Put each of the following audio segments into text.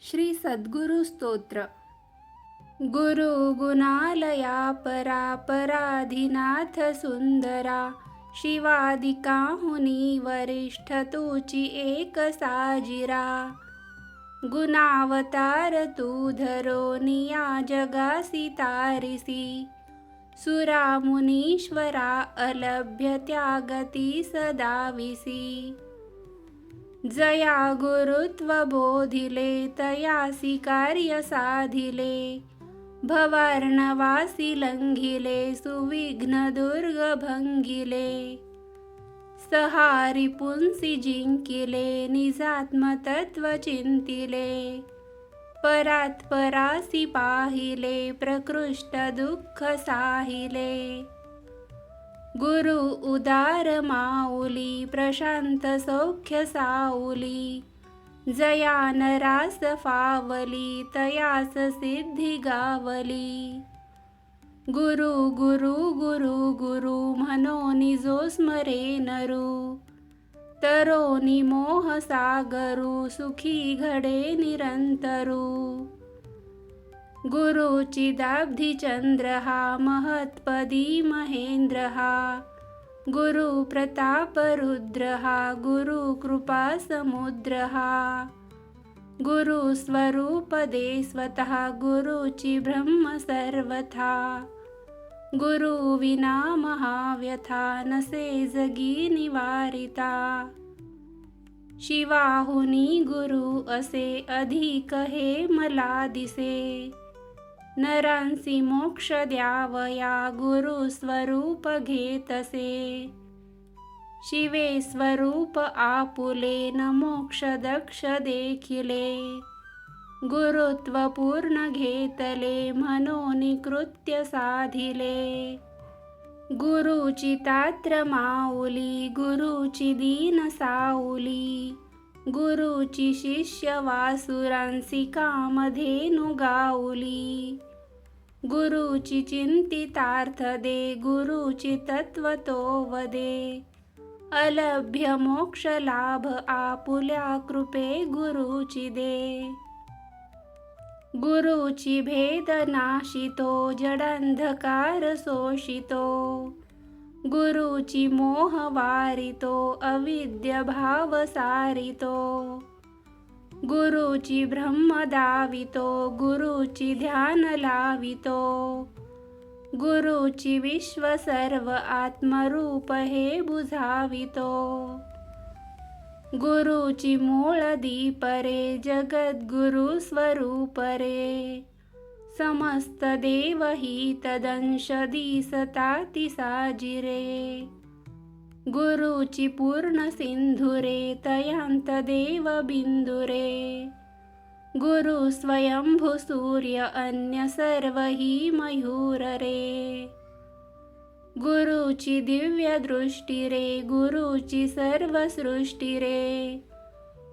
श्री सद्गुरु स्तोत्र. गुरु गुणालया परा पराधिनाथ सुंदरा, शिवादिकाहुनी वरिष्ठ तुची एक साजिरा. गुणावतार तू धरोनिया जगासी तारिसी, सुरा मुनीश्वरा अलभ्य त्यागती सदाविसी. जया गुरुत्व बोधिले तयासी कार्य साधिले, भवार्णवासी लंघिले सुविघ्न दुर्ग भंगिले. सहारी पुंसी जिंकिले निजात्मतत्व चिंतिले, परात परासी पाहिले प्रकृष्ट दुःख साहिले. गुरु उदार माऊली प्रशांत सौख्य साऊली, जया नरास फावली तयास सिद्धी गावली. गुरु गुरु गुरु गुरु म्हणोनी जो स्मरे नरू, तरोनी मोह सागरू सुखी घडे निरंतरू. गुरु चिदाब्धी चंद्र हा महत्पदी महेंद्र हा, गुरु प्रताप रुद्र हा गुरु कृपा समुद्र हा. गुरु स्वरूप दे स्वतः गुरुची ब्रह्म सर्वथा, गुरु विना महाव्यथा नसे जगी निवारिता. शिवाहुनी गुरु असे अधिक हे मला दिसे, नरांसी मोक्ष द्यावया गुरु स्वरूप घेतसे. शिवे स्वरूप आपुले न मोक्ष दक्ष देखिले, गुरुत्व पूर्ण घेतले म्हणून कृत्य साधिले. गुरुची तात्र माऊली गुरुची दीन साऊली, गुरुची शिष्य वासुरांसी कामधेनु गाऊली. गुरुची चिंतितार्थ दे गुरुची तत्व तो वदे, अलभ्य मोक्ष लाभ आपुल्या कृपे गुरुची दे. गुरुची भेद नाशितो जडांधकार सोशितो, गुरुची मोह वारितो अविद्य भाव सारितो. गुरुची ब्रह्म दावितो गुरुची ध्यान लावितो, गुरुची विश्व सर्व आत्मरूप हे बुझावितो. गुरुची मूळ दीप रे जगद्गुरु स्वरूप रे, समस्त देव ही तदंश दिसता ती साजिरे. गुरुची पूर्ण सिंधुरे तयांत देव बिंदुरे, गुरु स्वयंभू सूर्य अन्य सर्व ही मयूर रे. गुरुची दिव्य दृष्टी रे गुरुची सर्व सृष्टी रे,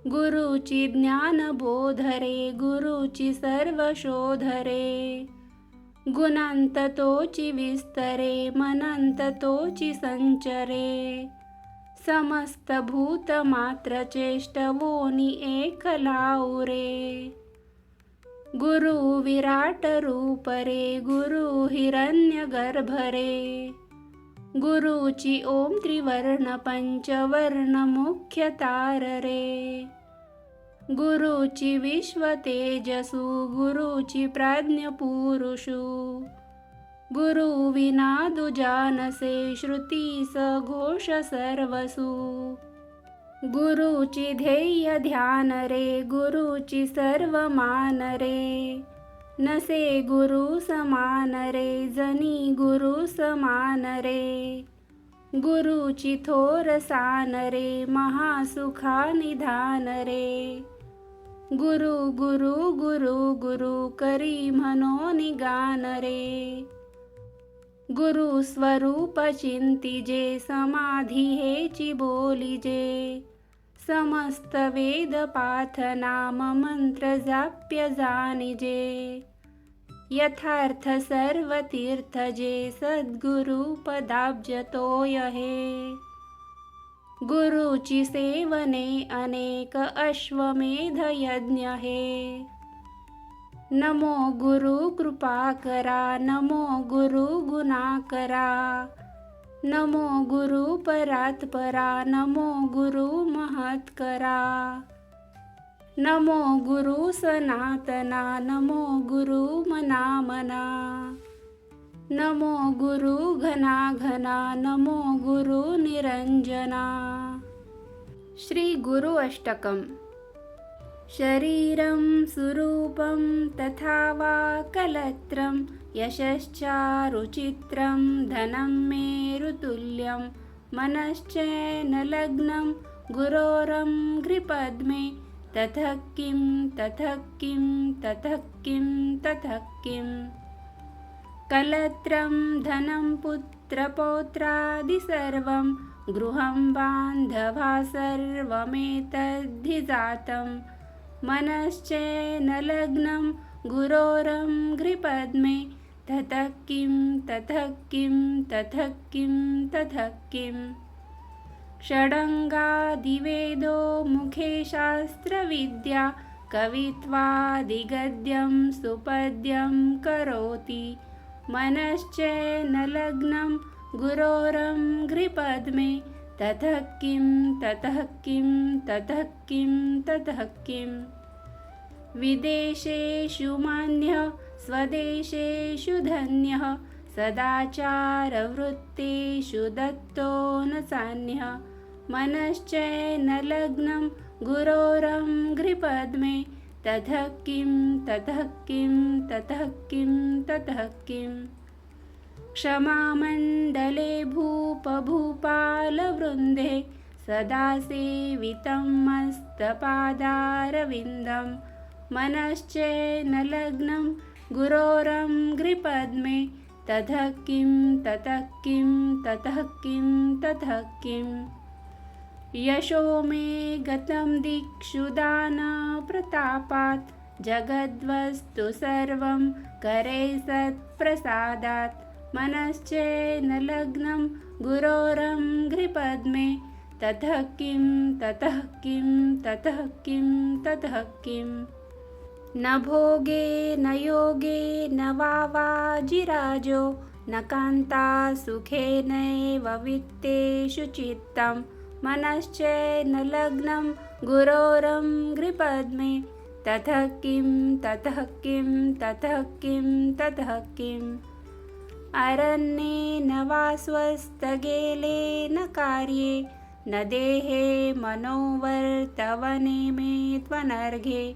गुरुची ज्ञान बोध रे गुरुची सर्व शोध रे. गुणांत तोची विस्तरे मनंत तोची संचरे, समस्त भूत मात्र चेष्टवोनी एक लाऊरे. गुरु विराट रूप रे गुरु हिरण्य गर्भ रे, गुरुची ओम त्रिवर्ण पंचवर्ण मुख्य तार रे. गुरुची विश्व तेजसु गुरुची प्राज्ञ पुरुषु, गुरु विना दुजानसे श्रुतीस घोष सर्वसु. गुरुची ध्येय ध्यान रे गुरुची सर्व मान रे, नसे गुरु समान रे जनी गुरु समान रे. गुरुची थोर सान रे महासुखा निधान रे, गुरु गुरु गुरु गुरु करी म्हणोनी गान रे. गुरु स्वरूप चिंतिजे समाधी हेची बोलिजे, समस्त वेद पाठ नाम मंत्र जाप्य जानिजे. यथार्थ सर्व तीर्थ जे सद्गुरु पदाब्ज तोय हे, गुरुची सेवने अनेक अश्वमेध यज्ञ हे. नमो गुरु कृपा करा, नमो गुरु गुणा करा, नमो गुरु परात परा, नमो गुरु महत् करा, नमो गुरु सनातना, नमो गुरु मना मना, नमो गुरु घना घना, नमो गुरु निरंजना. श्री गुरु अष्टकम्. शरीरं सुरूपं तथा वा कलत्रं, यशश्चारुचित्रं धनं मेरुतुल्यं, मनश्चैनलग्नं गुरोरङ्घ्रिपद्मे, ततः किं ततः किं ततः किं ततः किं. कलत्रं धनं पुत्रपौत्रादि सर्वं, गृहं बान्धवा सर्वमेतद्धि जातं, मनश्चैनलग्नं गुरोरङ्घ्रिपद्मे, ततः किं ततः किं ततः किं ततः किं. षडङ्गादिवेदो मुखे शास्त्रविद्या, कवित्वादिगद्यं सुपद्यं करोति, मनश्चैनलग्नं गुरोरङ्घ्रिपद्मे, ततः किं ततः किं ततः किं ततः किं. विदेशेषु मान्यः स्वदेशेषु धन्यः, सदाचारवृत्तेषु दत्तो न चान्यः, मनश्चैनलग्नं गुरोरङ्घ्रिपद्मे, ततः किं ततः किं ततः किं ततः किं. क्षमामण्डले भूपभूपालवृन्दे, सदा सेवितं मस्तपादारविन्दं, मनश्चैनलग्नं गुरोरङ्घ्रिपद्मे, ततः किं ततः किं ततः किं ततः किं. यशो मे गतं दिक्षु दानप्रतापात्, जगद्वस्तु सर्वं करे सत्प्रसादात्, मनश्चैनलग्नं गुरोरङ्घ्रिपद्मे, ततः किं ततः किं ततः किं ततः किं. न भोगे न योगे न वा वाजिराजो, न कान्ता सुखेनैव वित्तेषु चित्तं, मनश्चैनलग्नं गुरोरङ्घ्रिपद्मे, ततः किं ततः किं ततः किं ततः किं. अरण्ये न वा स्वस्थगेले न कार्ये, न देहे मनोवर्तवने मे त्वनर्घे,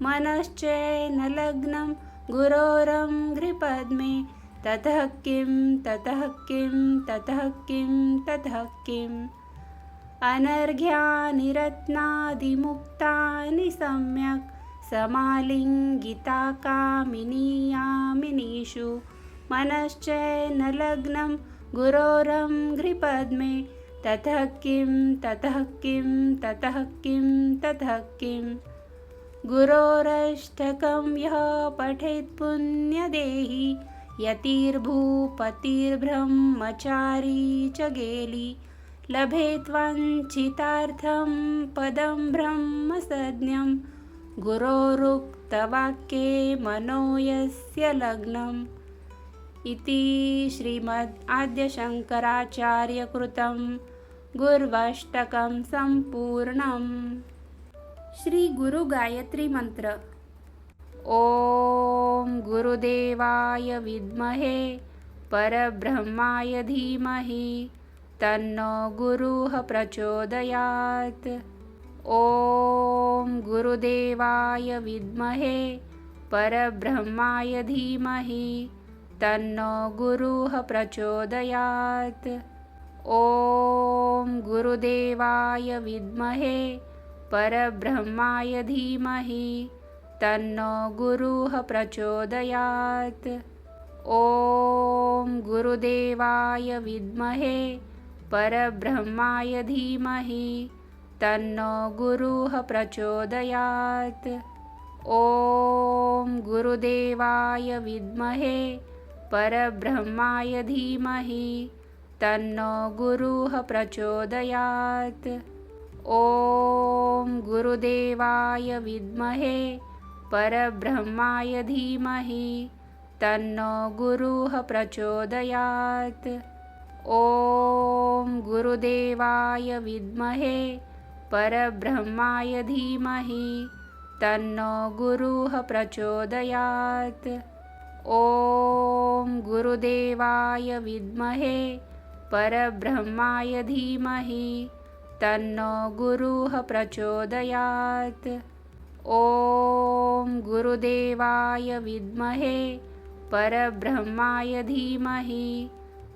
मनश्चैनलग्नं गुरोरङ्घ्रिपद्मे, ततः किं ततः किं ततः किं ततः किं. अनर्घ्यानि रत्नादिमुक्तानि सम्यक्, समालिङ्गिता कामिनी यामिनीषु, मनश्चैनलग्नं गुरोरङ्घ्रिपद्मे, ततः किं ततः किं ततः किं ततः किं. गुरोरष्टकं यः पठेत् पुण्यदेही, यतिर्भूपतिर्ब्रह्मचारी च गेली, लभेत्वाञ्छितार्थं पदं ब्रह्मसज्ञं, गुरोरुक्तवाक्ये मनो यस्य लग्नम्. इति श्रीमद् आद्यशङ्कराचार्यकृतं गुर्वाष्टकं सम्पूर्णम्. श्री गुरु गायत्री मंत्र. ओम गुरुदेवाय विद्महे परब्रह्माय धीमहि, तन्नो गुरुः प्रचोदयात्. ओम गुरुदेवाय विद्महे परब्रह्माय धीमहि, तन्नो गुरुः प्रचोदयात्. ओम गुरुदेवाय विद्महे परब्रह्माय धीमहि, तन्नो गुरुः प्रचोदयात्. ओम गुरुदेवाय विद्महे परब्रह्माय धीमहि, तन्नो गुरुः प्रचोदयात्. ओम गुरुदेवाय विद्महे परब्रह्माय धीमहि, तन्नो गुरुः प्रचोदयात्। ॐ गुरुदेवाय विद्महे परब्रह्माय धीमहि तन्नो गुरुः प्रचोदयात्। ॐ गुरुदेवाय विद्महे परब्रह्माय धीमहि तन्नो गुरुः प्रचोदयात्। ॐ गुरुदेवाय विद्महे परब्रह्माय धीमहि तन्नो गुरुः प्रचोदयात्। ॐ गुरुदेवाय विद्महे परब्रह्माय धीमहि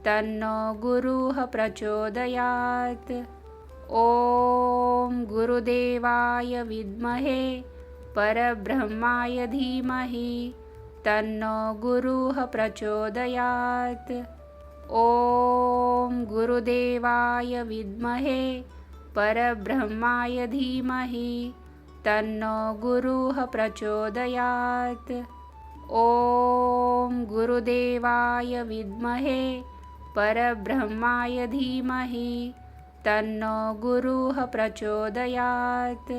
तन्नो गुरुः प्रचोदयात्। ॐ गुरुदेवाय विद्महे परब्रह्माय धीमहि तन्नो गुरुः प्रचोदयात्। ॐ गुरुदेवाय विद्महे परब्रह्माय धीमहि तन्नो गुरुः प्रचोदयात्। ॐ गुरुदेवाय विद्महे परब्रह्माय धीमहि तन्नो गुरुः प्रचोदयात्।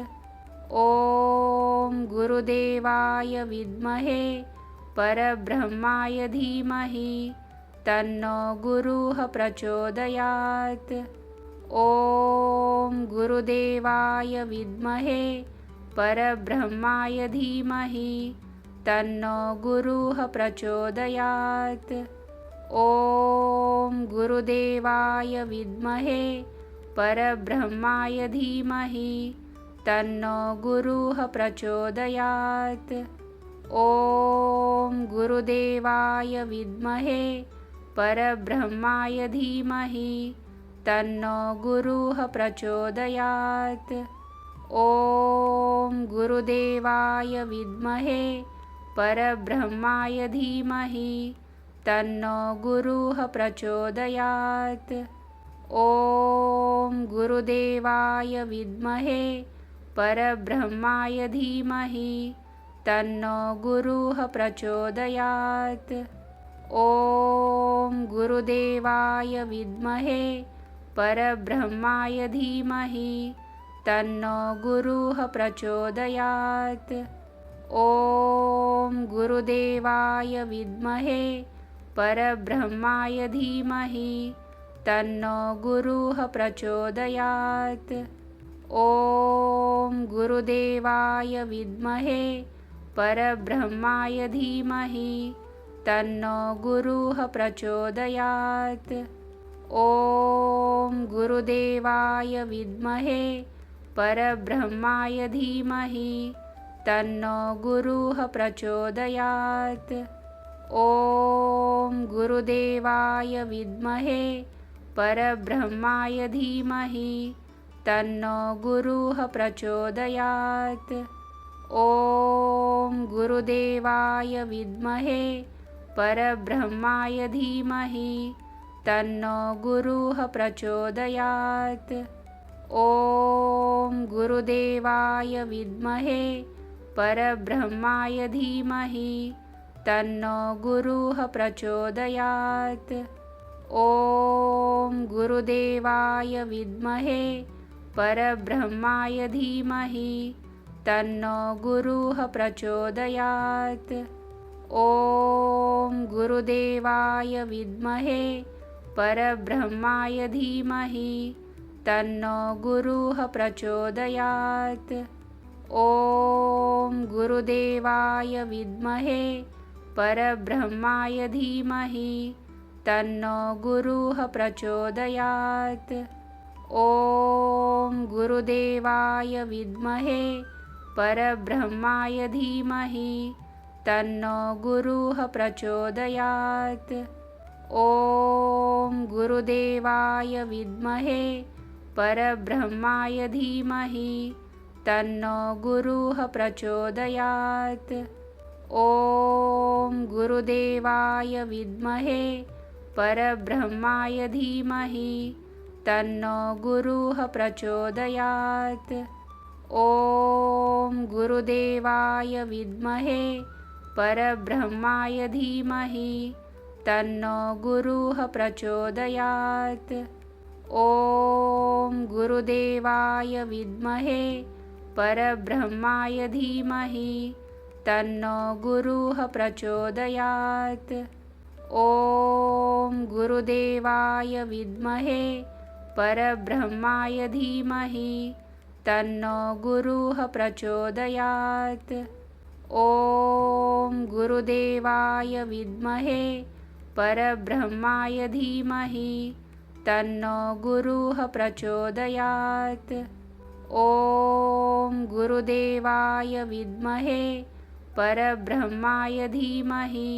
ॐ गुरुदेवाय विद्महे परब्रह्माय धीमहि तन्नो गुरुः प्रचोदयात्। ॐ गुरुदेवाय विद्महे परब्रह्माय धीमहि तन्नो गुरुः प्रचोदयात्। ॐ गुरुदेवाय विद्महे परब्रह्माय धीमहि तन्नो गुरुः प्रचोदयात्। ॐ गुरुदेवाय विद्महे परब्रह्माय धीमहि तन्नो गुरुः प्रचोदयात्। ॐ गुरुदेवाय विद्महे परब्रह्माय धीमहि तन्नो गुरुः प्रचोदयात्। ॐ गुरुदेवाय विद्महे परब्रह्माय धीमहि तन्नो गुरुः प्रचोदयात्। ॐ गुरुदेवाय विद्महे परब्रह्माय धीमहि तन्नो गुरुः प्रचोदयात्। ॐ गुरुदेवाय विद्महे परब्रह्माय धीमहि तन्नो गुरुः प्रचोदयात्। ॐ गुरुदेवाय विद्महे परब्रह्माय धीमहि तन्नो गुरुः प्रचोदयात्। ॐ गुरुदेवाय विद्महे परब्रह्माय धीमहि तन्नो गुरुः प्रचोदयात्। ॐ गुरुदेवाय विद्महे परब्रह्माय धीमहि तन्नो गुरुः प्रचोदयात्। ॐ गुरुदेवाय विद्महे परब्रह्माय धीमहि तन्नो गुरुः प्रचोदयात्। ॐ गुरुदेवाय विद्महे परब्रह्माय धीमहि तन्नो गुरुः प्रचोदयात्। ॐ गुरुदेवाय विद्महे परब्रह्माय धीमहि तन्नो गुरुः प्रचोदयात्। ॐ गुरुदेवाय विद्महे परब्रह्माय धीमहि तन्नो गुरुः प्रचोदयात्। ॐ गुरुदेवाय विद्महे परब्रह्माय धीमहि तन्नो गुरुः प्रचोदयात्। ॐ गुरुदेवाय विद्महे परब्रह्माय धीमहि तन्नो गुरुः प्रचोदयात्। ॐ गुरुदेवाय विद्महे परब्रह्माय धीमहि तन्नो गुरुः प्रचोदयात्। ॐ गुरुदेवाय विद्महे परब्रह्माय धीमहि तन्नो गुरुः प्रचोदयात्। ॐ गुरुदेवाय विद्महे परब्रह्माय धीमहि तन्नो गुरुः प्रचोदयात्। ॐ गुरुदेवाय विद्महे परब्रह्माय धीमहि तन्नो गुरुः प्रचोदयात्। ॐ गुरुदेवाय विद्महे परब्रह्माय धीमहि तन्नो गुरुः प्रचोदयात्। ॐ गुरुदेवाय विद्महे परब्रह्माय धीमहि तन्नो गुरुः प्रचोदयात्। ॐ गुरुदेवाय विद्महे परब्रह्माय धीमहि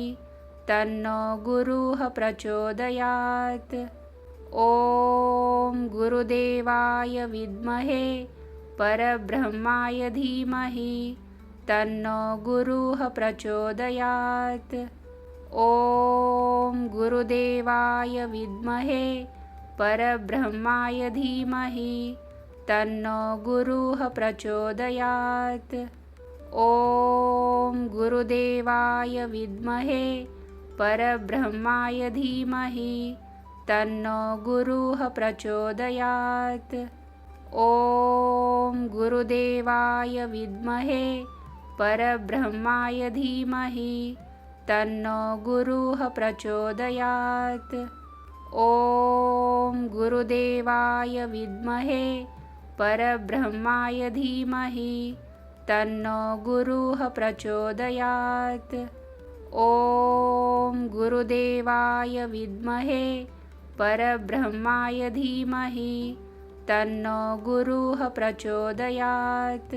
तन्नो गुरुः प्रचोदयात्। ॐ गुरुदेवाय विद्महे परब्रह्माय धीमहि तन्नो गुरुः प्रचोदयात्। ॐ गुरुदेवाय विद्महे परब्रह्माय धीमहि तन्नो गुरुः प्रचोदयात्। ॐ गुरुदेवाय विद्महे परब्रह्माय धीमहि तन्नो गुरुः प्रचोदयात्। ॐ गुरुदेवाय विद्महे परब्रह्माय धीमहि तन्नो गुरुः प्रचोदयात्। ॐ गुरुदेवाय विद्महे परब्रह्माय धीमहि तन्नो गुरुः प्रचोदयात्। ॐ गुरुदेवाय विद्महे परब्रह्माय धीमहि तन्नो गुरुः प्रचोदयात्।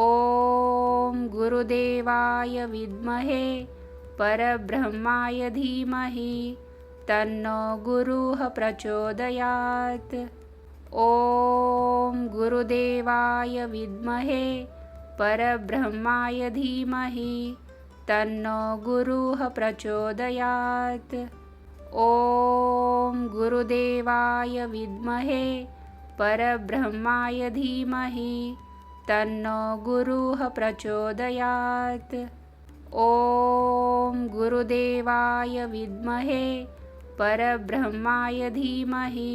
ॐ गुरुदेवाय विद्महे परब्रह्माय धीमहि तन्नो गुरुः प्रचोदयात्। ॐ गुरुदेवाय विद्महे परब्रह्माय धीमहि तन्नो गुरुः प्रचोदयात्। ॐ गुरुदेवाय विद्महे परब्रह्माय धीमहि तन्नो गुरुः प्रचोदयात्। ॐ गुरुदेवाय विद्महे परब्रह्माय धीमहि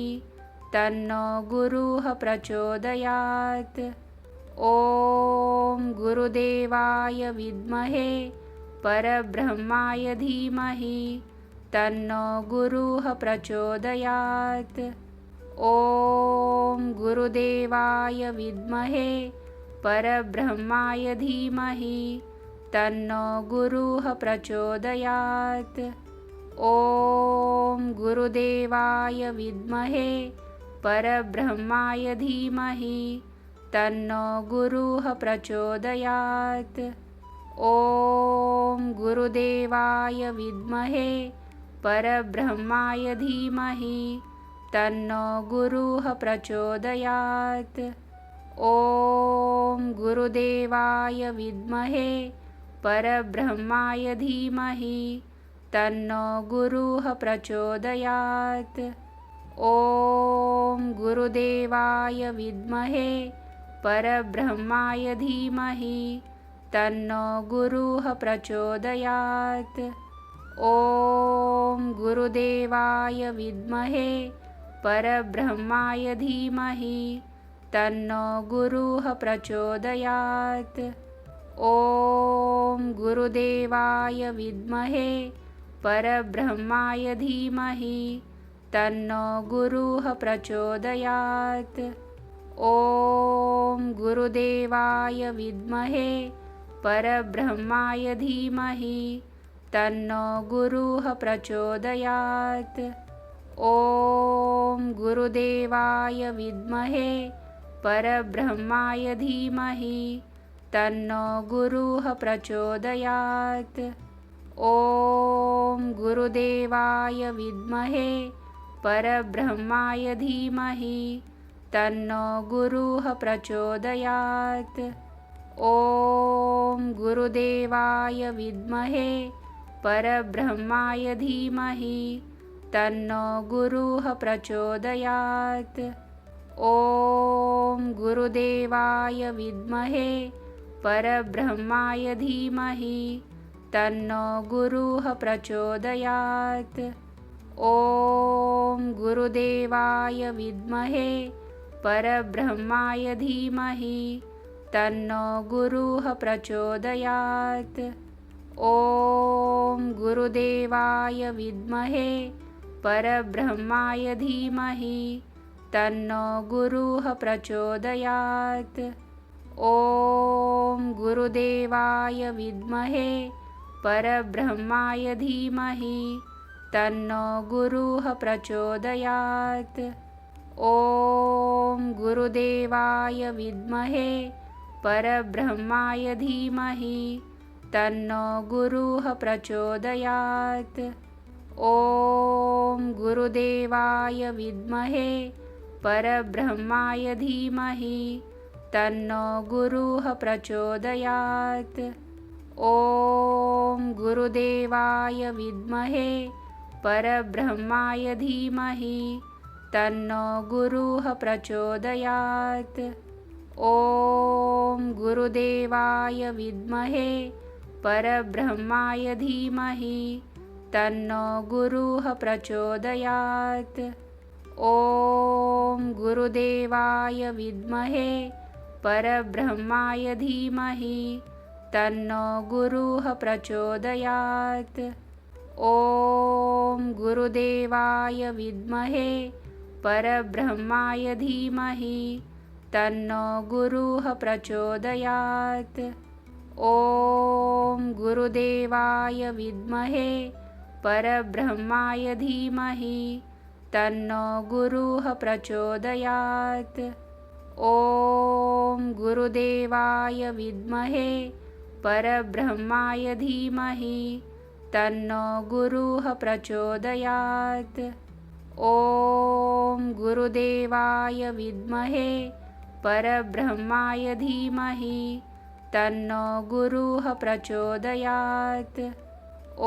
तन्नो गुरुः प्रचोदयात्। ॐ गुरुदेवाय विद्महे परब्रह्माय धीमहि तन्नो गुरुः प्रचोदयात्। ॐ गुरुदेवाय विद्महे परब्रह्माय धीमहि तन्नो गुरुः प्रचोदयात्। ॐ गुरुदेवाय विद्महे परब्रह्माय धीमहि तन्नो गुरुः प्रचोदयात्। ॐ गुरुदेवाय विद्महे परब्रह्माय धीमहि तन्नो गुरुः प्रचोदयात्। ॐ गुरुदेवाय विद्महे परब्रह्माय धीमहि तन्नो गुरुः प्रचोदयात्। ॐ गुरुदेवाय विद्महे परब्रह्माय धीमहि तन्नो गुरुः प्रचोदयात्। ॐ गुरुदेवाय विद्महे परब्रह्माय धीमहि तन्नो गुरुः प्रचोदयात्। ॐ गुरुदेवाय विद्महे परब्रह्माय धीमहि तन्नो गुरुः प्रचोदयात्। ॐ गुरुदेवाय विद्महे परब्रह्माय धीमहि तन्नो गुरुः प्रचोदयात्। ॐ गुरुदेवाय विद्महे परब्रह्माय धीमहि तन्नो गुरुः प्रचोदयात्। ॐ गुरुदेवाय विद्महे परब्रह्माय धीमहि तन्नो गुरुः प्रचोदयात्। ॐ गुरुदेवाय विद्महे परब्रह्माय धीमहि तन्नो गुरुः प्रचोदयात्। ॐ गुरुदेवाय विद्महे परब्रह्माय धीमहि तन्नो गुरुः प्रचोदयात्। ॐ गुरुदेवाय विद्महे परब्रह्माय धीमहि तन्नो गुरुः प्रचोदयात्। ॐ गुरुदेवाय विद्महे परब्रह्माय धीमहि तन्नो गुरुः प्रचोदयात्। ॐ गुरुदेवाय विद्महे परब्रह्माय धीमहि तन्नो गुरुः प्रचोदयात्। ॐ गुरुदेवाय विद्महे परब्रह्माय धीमहि तन्नो गुरुः प्रचोदयात्। ॐ गुरुदेवाय विद्महे परब्रह्माय धीमहि तन्नो गुरुः प्रचोदयात्। ॐ गुरुदेवाय विद्महे परब्रह्माय धीमहि तन्नो गुरुः प्रचोदयात्। ॐ गुरुदेवाय विद्महे परब्रह्माय धीमहि तन्नो गुरुः प्रचोदयात्। ॐ गुरुदेवाय विद्महे परब्रह्माय धीमहि तन्नो गुरुः प्रचोदयात्। ॐ गुरुदेवाय विद्महे परब्रह्माय धीमहि तन्नो गुरुः प्रचोदयात्। ॐ गुरुदेवाय विद्महे परब्रह्माय धीमहि तन्नो गुरुः प्रचोदयात्। ॐ गुरुदेवाय विद्महे परब्रह्माय धीमहि तन्नो गुरुः प्रचोदयात्। ॐ गुरुदेवाय विद्महे परब्रह्माय धीमहि तन्नो गुरुः प्रचोदयात्।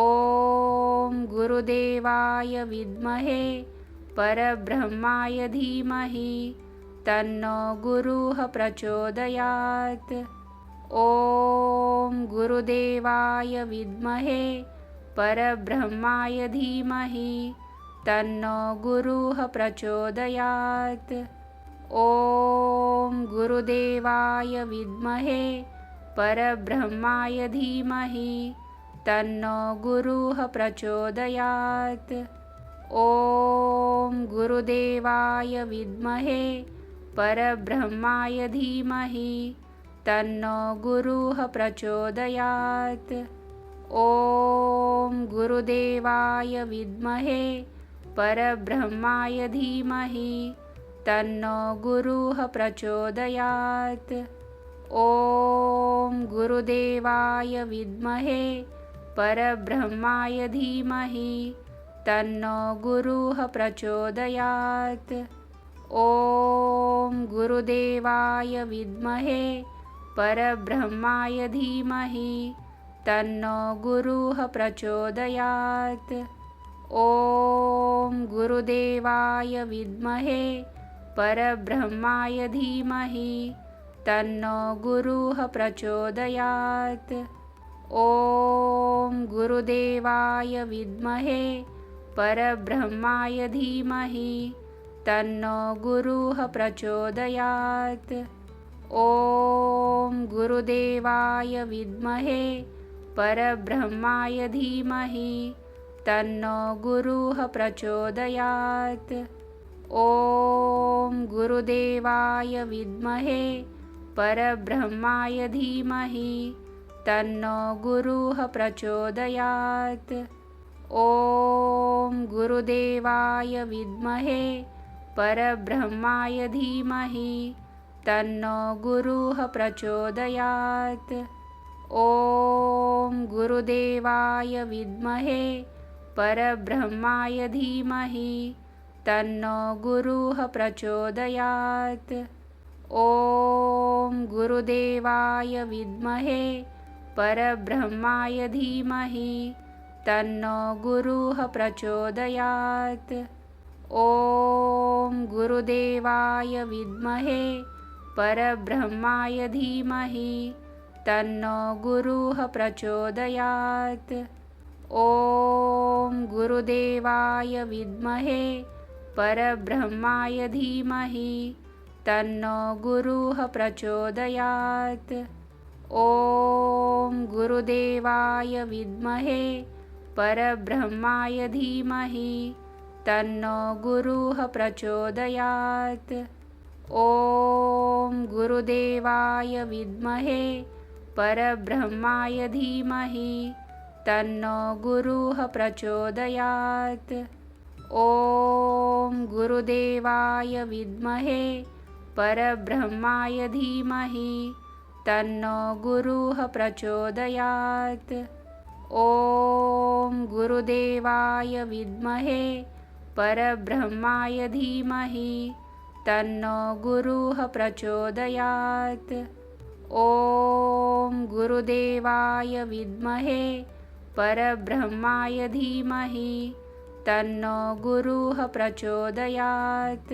ॐ गुरुदेवाय विद्महे परब्रह्माय धीमहि तन्नो गुरुः प्रचोदयात्। ॐ गुरुदेवाय विद्महे परब्रह्माय धीमहि तन्नो गुरुः प्रचोदयात्। ॐ गुरुदेवाय विद्महे परब्रह्माय धीमहि तन्नो गुरुः प्रचोदयात्। ॐ गुरुदेवाय विद्महे परब्रह्माय धीमहि तन्नो गुरुः प्रचोदयात्। ॐ गुरुदेवाय विद्महे परब्रह्माय धीमहि तन्नो गुरुः प्रचोदयात्। ॐ गुरुदेवाय विद्महे परब्रह्माय धीमहि तन्नो गुरुः प्रचोदयात्। ॐ गुरुदेवाय विद्महे परब्रह्माय धीमहि तन्नो गुरुः प्रचोदयात्। ॐ गुरुदेवाय विद्महे परब्रह्माय धीमहि तन्नो गुरुः प्रचोदयात्। ॐ गुरुदेवाय विद्महे परब्रह्माय धीमहि तन्नो गुरुः प्रचोदयात्। ॐ गुरुदेवाय विद्महे परब्रह्माय धीमहि तन्नो गुरुः प्रचोदयात्। ॐ गुरुदेवाय विद्महे परब्रह्माय धीमहि तन्नो गुरुः प्रचोदयात्। ॐ गुरुदेवाय विद्महे परब्रह्माय धीमहि तन्नो गुरुः प्रचोदयात्। ॐ गुरुदेवाय विद्महे परब्रह्माय धीमहि तन्नो गुरुः प्रचोदयात्। ॐ गुरुदेवाय विद्महे परब्रह्माय धीमहि तन्नो गुरुः प्रचोदयात्। ॐ गुरुदेवाय विद्महे परब्रह्माय धीमहि तन्नो गुरुः प्रचोदयात्। ॐ गुरुदेवाय विद्महे परब्रह्माय धीमहि तन्नो गुरुः प्रचोदयात्। ॐ गुरुदेवाय विद्महे परब्रह्माय धीमहि तन्नो गुरुः प्रचोदयात्। ॐ गुरुदेवाय विद्महे परब्रह्माय धीमहि तन्नो गुरुः प्रचोदयात्। ॐ गुरुदेवाय विद्महे परब्रह्माय धीमहि तन्नो गुरुः प्रचोदयात्। ॐ गुरुदेवाय विद्महे परब्रह्माय धीमहि तन्नो गुरुः प्रचोदयात्। ॐ गुरुदेवाय विद्महे परब्रह्माय धीमहि तन्नो गुरुः प्रचोदयात्।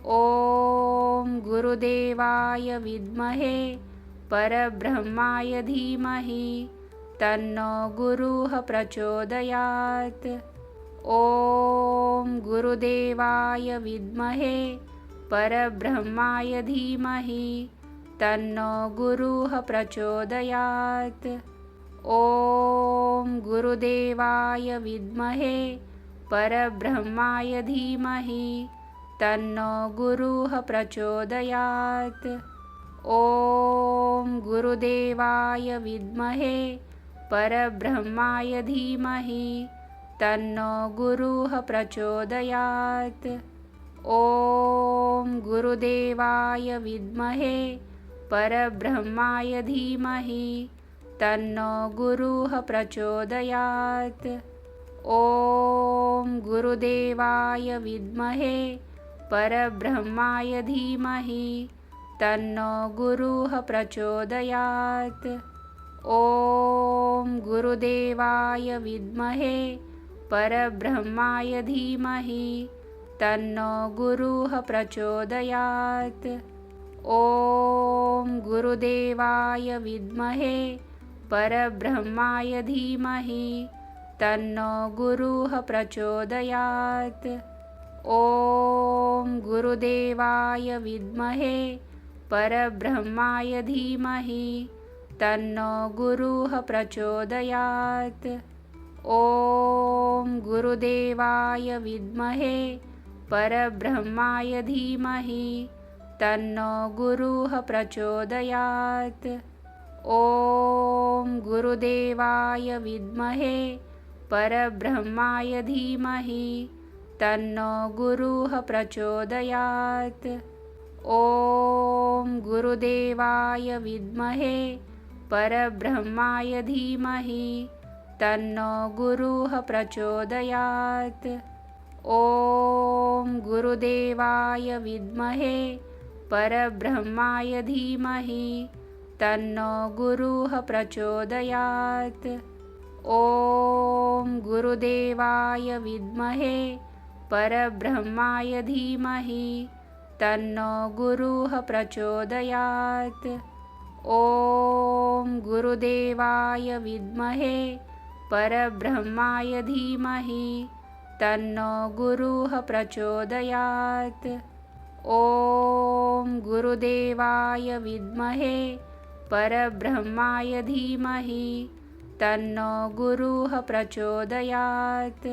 ॐ गुरुदेवाय विद्महे परब्रह्माय धीमहि तन्नो गुरुः प्रचोदयात्। ॐ गुरुदेवाय विद्महे परब्रह्माय धीमहि तन्नो गुरुः प्रचोदयात्। ॐ गुरुदेवाय विद्महे परब्रह्माय धीमहि तन्नो गुरुः प्रचोदयात्। ॐ गुरुदेवाय विद्महे परब्रह्माय धीमहि तन्नो गुरुः प्रचोदयात्। ॐ गुरुदेवाय विद्महे परब्रह्माय धीमहि तन्नो गुरुः प्रचोदयात्। ॐ गुरुदेवाय विद्महे परब्रह्माय धीमहि तन्नो गुरुः प्रचोदयात्। ॐ गुरुदेवाय विद्महे परब्रह्माय धीमहि तन्नो गुरुः प्रचोदयात्। ॐ गुरुदेवाय विद्महे परब्रह्माय धीमहि तन्नो गुरुः प्रचोदयात्। ॐ गुरुदेवाय विद्महे परब्रह्माय धीमहि तन्नो गुरुः प्रचोदयात्। ॐ गुरुदेवाय विद्महे परब्रह्माय धीमहि तन्नो गुरुः प्रचोदयात्। ॐ गुरुदेवाय विद्महे परब्रह्माय धीमहि तन्नो गुरुः प्रचोदयात्। ॐ गुरुदेवाय विद्महे परब्रह्माय धीमहि तन्नो गुरुः प्रचोदयात्। ॐ गुरुदेवाय विद्महे परब्रह्माय धीमहि तन्नो गुरुः प्रचोदयात्। ॐ गुरुदेवाय विद्महे परब्रह्माय धीमहि तन्नो गुरुः प्रचोदयात्। ॐ गुरुदेवाय विद्महे परब्रह्माय धीमहि तन्नो गुरुः प्रचोदयात्। ॐ गुरुदेवाय विद्महे परब्रह्माय धीमहि तन्नो गुरुः प्रचोदयात्।